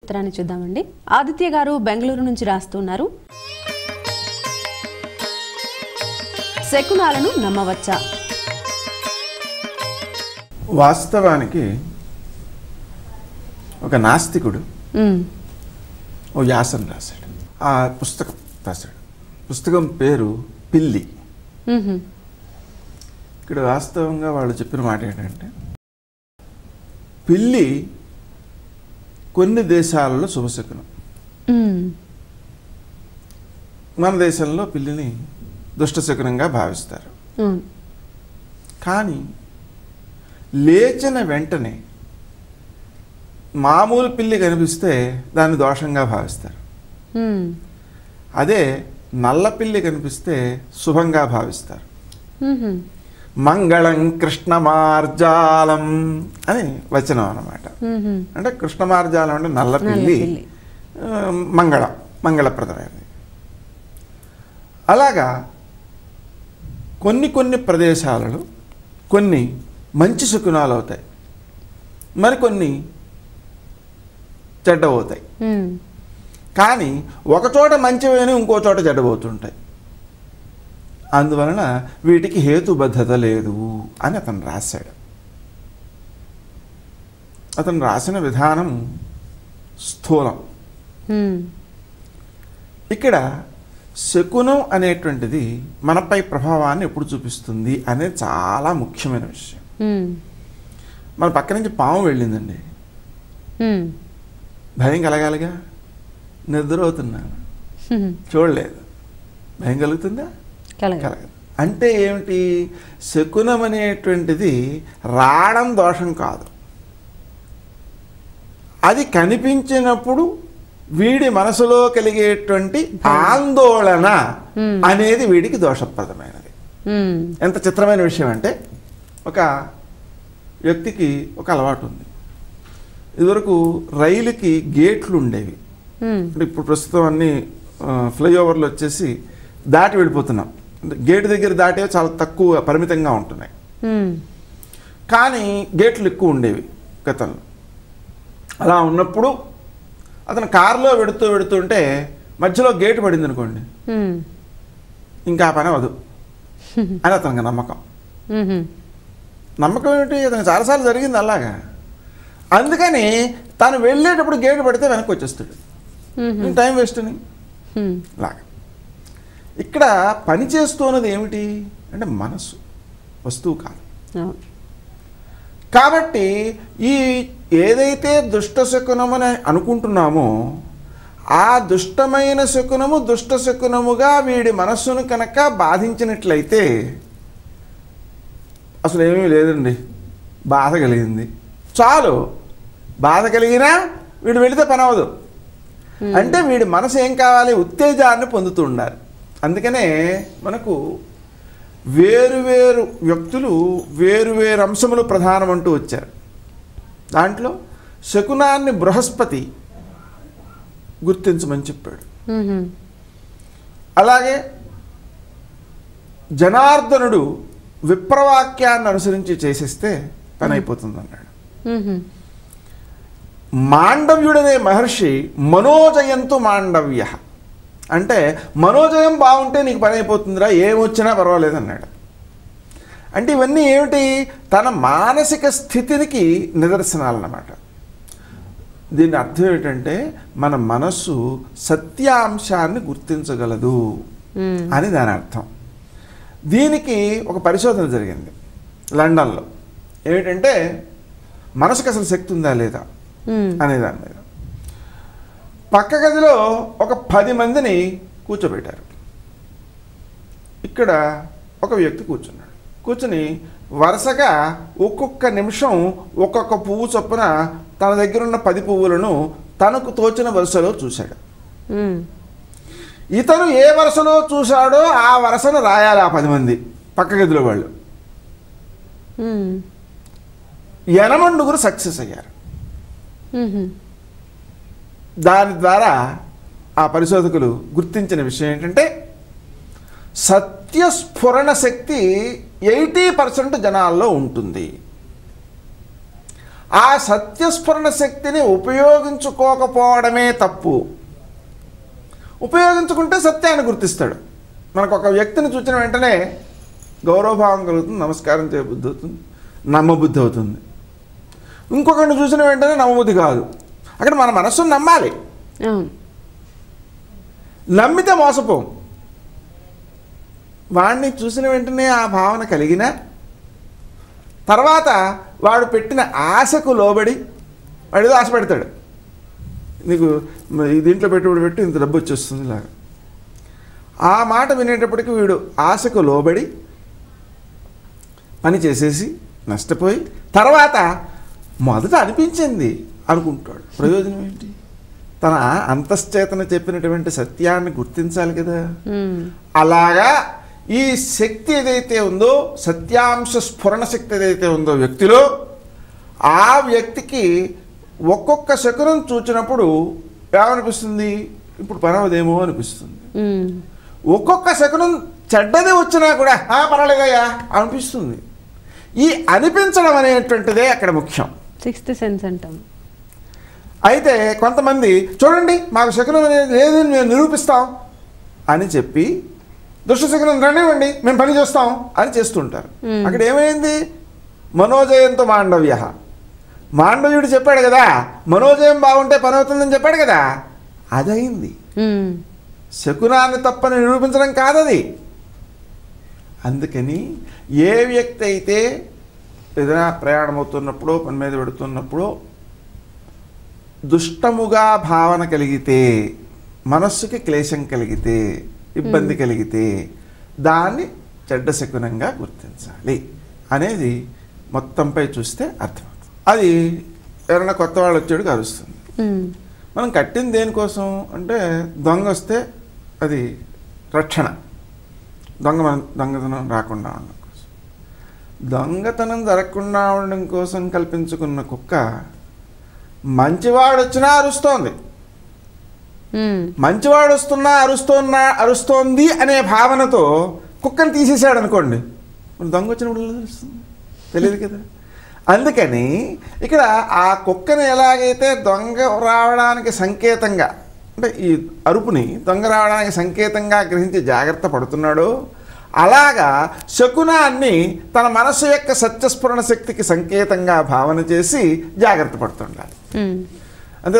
ఉత్తరాన్ని చూద్దామండి. ఆదిత్య గారు బెంగళూరు నుంచి రాస్తున్నారు. శకునాలను నమ్మవచ్చా? వాస్తవానికి ఒక నాస్తికుడు ఓ వ్యాసం రాశాడు. ఆ పుస్తకం రాశాడు. పుస్తకం పేరు పిల్లి. ఇక్కడ వాస్తవంగా వాళ్ళు చెప్పిన మాట ఏంటంటే, పిల్లి కొన్ని దేశాలలో శుభశకునం. మన దేశంలో పిల్లిని దుష్టశకునంగా భావిస్తారు. కానీ లేచిన వెంటనే మామూలు పిల్లి కనిపిస్తే దాన్ని దోషంగా భావిస్తారు. అదే నల్ల పిల్లి కనిపిస్తే శుభంగా భావిస్తారు. మంగళం కృష్ణమార్జాలం అని వచనం అన్నమాట. అంటే కృష్ణమార్జాలం అంటే నల్ల పిల్లి, మంగళప్రదమైనది. అలాగా కొన్ని ప్రదేశాలలో కొన్ని మంచి శకునాలు అవుతాయి, మరికొన్ని చెడ్డవుతాయి. కానీ ఒకచోట మంచివైన ఇంకో చోట చెడ్డబోతుంటాయి. అందువలన వీటికి హేతుబద్ధత లేదు అని అతను రాశాడు. అతను రాసిన విధానం స్థూలం. ఇక్కడ శకునం అనేటువంటిది మనపై ప్రభావాన్ని ఎప్పుడు చూపిస్తుంది అనేది చాలా ముఖ్యమైన విషయం. మన పక్క నుంచి పాము వెళ్ళిందండి, భయం కలగాలిగా. నిద్ర అవుతున్నాను, చూడలేదు, భయం కలుగుతుందా? కలగదు. అంటే ఏమిటి? శకునం అనేటువంటిది రావడం దోషం కాదు, అది కనిపించినప్పుడు వీడి మనసులో కలిగేటువంటి ఆందోళన అనేది వీడికి దోషప్రదమైనది. ఎంత చిత్రమైన విషయం అంటే, ఒక వ్యక్తికి ఒక అలవాటు ఉంది. ఇదివరకు రైలుకి గేట్లు ఉండేవి, అంటే ఇప్పుడు ప్రస్తుతం అన్ని ఫ్లైఓవర్లు వచ్చేసి దాటి వెళ్ళిపోతున్నాం. గేటు దగ్గర దాటే చాలా తక్కువ పరిమితంగా ఉంటున్నాయి. కానీ గేట్లు ఎక్కువ ఉండేవి గతంలో. అలా ఉన్నప్పుడు అతను కారులో వెడుతుంటే మధ్యలో గేటు పడింది అనుకోండి, ఇంకా ఆ పని అవదు అని అతనికి నమ్మకం. నమ్మకం ఏమిటి? అతను చాలాసార్లు జరిగింది అలాగా. అందుకని తను వెళ్ళేటప్పుడు గేటు పడితే వెనక్కి వచ్చేస్తాడు, టైం వేస్ట్ అని. అలాగా ఇక్కడ పని చేస్తున్నది ఏమిటి అంటే మనసు, వస్తువు కాదు. కాబట్టి ఈ ఏదైతే దుష్ట శకునమని అనుకుంటున్నామో ఆ దుష్టమైన శకునము దుష్ట శకునముగా వీడి మనస్సును కనుక బాధించినట్లయితే, అసలు ఏమీ లేదండి, బాధ కలిగింది చాలు, బాధ కలిగినా వీడు వెళితే పని అవ్వదు. అంటే వీడి మనసు ఏం కావాలి? ఉత్తేజాన్ని పొందుతూ ఉండాలి. అందుకనే మనకు వేరువేరు వ్యక్తులు వేరువేరు అంశములు ప్రధానమంటూ వచ్చారు. దాంట్లో శకునాన్ని బృహస్పతి గుర్తించమని చెప్పాడు. అలాగే జనార్దనుడు విప్రవాక్యాన్ని అనుసరించి చేసేస్తే పని అయిపోతుంది అన్నాడు. మాండవ్యుడనే మహర్షి మనోజయంతు మాండవ్య అంటే మనోజయం బాగుంటే నీకు పని అయిపోతుందిరా, ఏమొచ్చినా పర్వాలేదు అన్నాడు. అంటే ఇవన్నీ ఏమిటి? తన మానసిక స్థితికి నిదర్శనాలన్నమాట. దీని అర్థం ఏమిటంటే మన మనస్సు సత్యాంశాన్ని గుర్తించగలదు అని దాని అర్థం. దీనికి ఒక పరిశోధన జరిగింది లండన్లో. ఏమిటంటే మనసుకు అసలు శక్తి ఉందా లేదా అనే దాని మీద. పక్క గదిలో ఒక 10 మందిని కూర్చోబెట్టారు. ఇక్కడ ఒక వ్యక్తి కూర్చున్నాడు. కూర్చుని వరుసగా ఒక్కొక్క నిమిషం ఒక్కొక్క పువ్వు చొప్పున తన దగ్గర ఉన్న 10 పువ్వులను తనకు తోచిన వరుసలో చూశాడు. ఇతను ఏ వరుసలో చూశాడో ఆ వరుసను రాయాలి ఆ 10 మంది పక్క గదిలో వాళ్ళు. 8 సక్సెస్ అయ్యారు. దాని ద్వారా ఆ పరిశోధకులు గుర్తించిన విషయం ఏంటంటే సత్యస్ఫురణ శక్తి 80% జనాల్లో ఉంటుంది. ఆ సత్యస్ఫురణ శక్తిని ఉపయోగించుకోకపోవడమే తప్పు. ఉపయోగించుకుంటే సత్యాన్ని గుర్తిస్తాడు. మనకు ఒక వ్యక్తిని చూసిన వెంటనే గౌరవభావం కలుగుతుంది, నమస్కారం చేయబుద్ధి అవుతుంది, నమ్మబుద్ధి అవుతుంది. ఇంకొకరిని చూసిన వెంటనే నమ్మబుద్ధి కాదు. అక్కడ మన మనస్సును నమ్మాలి. నమ్మితే మోసపోం. వాడిని చూసిన వెంటనే ఆ భావన కలిగిన తర్వాత వాడు పెట్టిన ఆశకు లోబడి వాడు ఆశ పెడతాడు. నీకు దీంట్లో పెట్టుబడి పెట్టి ఇంత డబ్బు వచ్చేస్తుంది లాగా. ఆ మాట వినేటప్పటికి వీడు ఆశకు లోబడి పని చేసేసి నష్టపోయి తర్వాత మొదట అనిపించింది అనుకుంటాడు. ప్రయోజనం ఏంటి? తన అంతశ్చేతన చెప్పినటువంటి సత్యాన్ని గుర్తించాలి కదా. అలాగా ఈ శక్తి ఏదైతే ఉందో, సత్యాంశ స్ఫురణ శక్తి ఏదైతే ఉందో వ్యక్తిలో, ఆ వ్యక్తికి ఒక్కొక్క శకునం చూచినప్పుడు ఏమనిపిస్తుంది? ఇప్పుడు పనవదేమో అనిపిస్తుంది. ఒక్కొక్క శకునం చెడ్డది వచ్చినా కూడా పర్వాలేదయ్యా అనిపిస్తుంది. ఈ అనిపించడం అనేటువంటిదే అక్కడ ముఖ్యం. సిక్స్త్ సెన్స్ అంటాం. అయితే కొంతమంది చూడండి మాకు శకునం అనేది లేదని మేము నిరూపిస్తాం అని చెప్పి దుష్టశకునం రండివ్వండి మేము పని చేస్తాం అని చేస్తుంటారు. అక్కడ ఏమైంది? మనోజయంతో మాండవ్య. మాండవ్యుడు చెప్పాడు కదా మనోజయం బాగుంటే పని అవుతుందని చెప్పాడు కదా, అదైంది. శకునాన్ని తప్పని నిరూపించడం కాదది. అందుకని ఏ వ్యక్తి అయితే ఏదైనా ప్రయాణం అవుతున్నప్పుడు పని మీద పెడుతున్నప్పుడు దుష్టముగా భావన కలిగితే, మనస్సుకి క్లేశం కలిగితే, ఇబ్బంది కలిగితే దాన్ని చెడ్డ శకునంగా గుర్తించాలి అనేది మొత్తంపై చూస్తే అర్థమవుతుంది. అది ఎవరైనా కొత్త వాళ్ళు వచ్చాడు కలుస్తుంది. మనం కట్టింది దేనికోసం అంటే దొంగ వస్తే అది రక్షణ, దొంగతనం రాకుండా ఉండడం కోసం. దొంగతనం జరగకుండా ఉండడం కోసం కల్పించుకున్న కుక్క మంచివాడు వచ్చినా అరుస్తోంది. మంచివాడు వస్తున్నా అరుస్తోంది అనే భావనతో కుక్కను తీసేసాడు అనుకోండి, దొంగ వచ్చినప్పుడు తెలుస్తుంది, తెలియదు కదా. అందుకని ఇక్కడ ఆ కుక్కను ఎలాగైతే దొంగ రావడానికి సంకేతంగా, అంటే ఈ అరుపుని దొంగ రావడానికి సంకేతంగా గ్రహించి జాగ్రత్త పడుతున్నాడో, అలాగా శకునాన్ని తన మనస్సు యొక్క సత్యస్ఫురణ శక్తికి సంకేతంగా భావన చేసి జాగ్రత్త పడుతుండాలి. అంతే.